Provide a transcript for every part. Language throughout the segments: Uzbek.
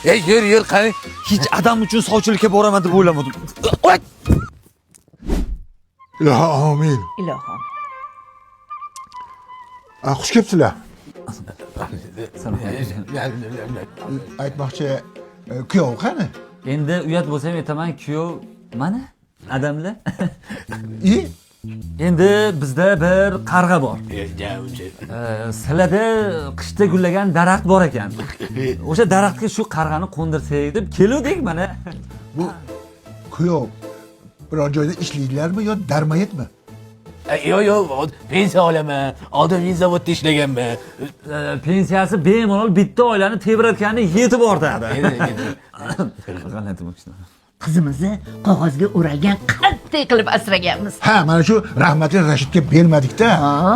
Yur qani. Hech adam uchun sovchilikka boraman deb o'ylamadim. Ilohi amin. Ilohim. Xush kelibsizlar. Aytmoqchi, kuyov qani? Endi uyat bo'lsam aytaman, kuyov mana adamlar. Endi bizda bir qarg'a bor. Silada qishda gullagan daraxt bor ekan. O'sha daraxtga shu qarg'ani qo'ndirsak deb keluvdik mana. Bu kuyov biror joyda ishlaydilarmi yo darmayetmi? Yo'q, pensiya olaman. Oldin zavodda ishlaganman. Pensiyasi bemalol bitta oilani tebratganda yetib ortadi. Qizimizni qog'ozga o'ralgan qattiq qilib asraganmiz. Ha, mana shu rahmatli Rashidga bermadik-da.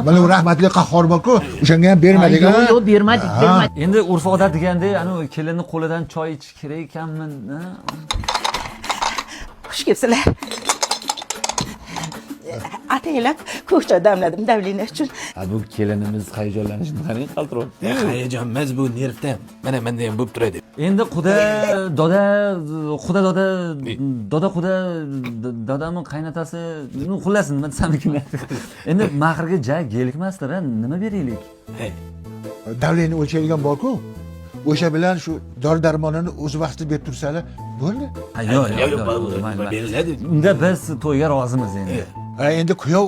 Mana u rahmatli qahhor bor-ku, o'shanga ham bermadik. Yo'q, bermadik. Endi urf odat deganda, ana kelinning qo'lidan choy ichish kerak ekanmi? Xush kelibsizlar. Ataylab ko'k choy damladim davlina uchun. Bu kelinimiz hayajonlanishini qarang, qaltiroq. Hayajon emas, bu nervdan. Mana menda ham bo'lib turadi. Endi dodamning qaynotasi, xullas nima desam ekan. Endi mahrga gelikmasdir-a, nima beraylik? Davleni o'lchaydigan bor-ku. O'sha bilan shu dori-darmonini o'z vaqtida berib tursalar, bo'ldi. Yo'q, beriladi. Unda biz to'yga rozimiz endi. Endi kuyov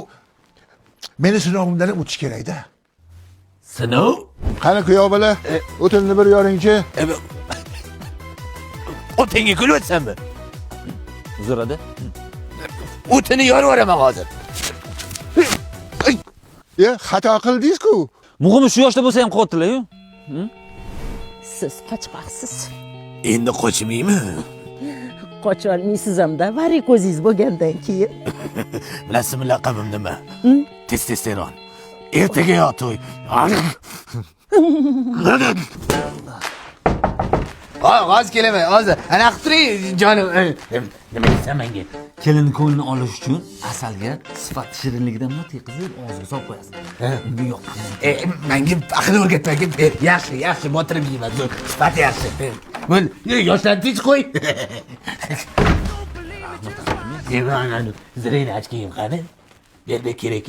meni sinovimdan o'tish kerak-da. Sinov? Qani kuyov bola, o'tinni bir yoringchi. O'tinga kulyapsanmi? Uzr aka. O'tini yorib yuboraman hozir. Xato qildingiz-ku. Muhimi shu yoshda bo'lsa ham qo'ydilar-ku. Siz qochmoqsiz. Endi qochmaymi? Qocholmaysiz hamda, varikozingiz bo'lgandan keyin. Bilasizmi laqabim nima? Testosteron. Ertaga yo to'y. Hozir kelaman, hozir. Ana qilib turing, jonim. Nima deysan menga? Kelin ko'nglini olish uchun asalga sifat shirinligidan mati qizib og'ziga solib qo'yasiz. Unga yo'q. Menga aql o'rgatmagin. Yaxshi, botirib yeyman. Sifat yaxshi. Bo'l, yoshlarni tinch qo'y. Zirayni ochkayim qani? Berbe kerak.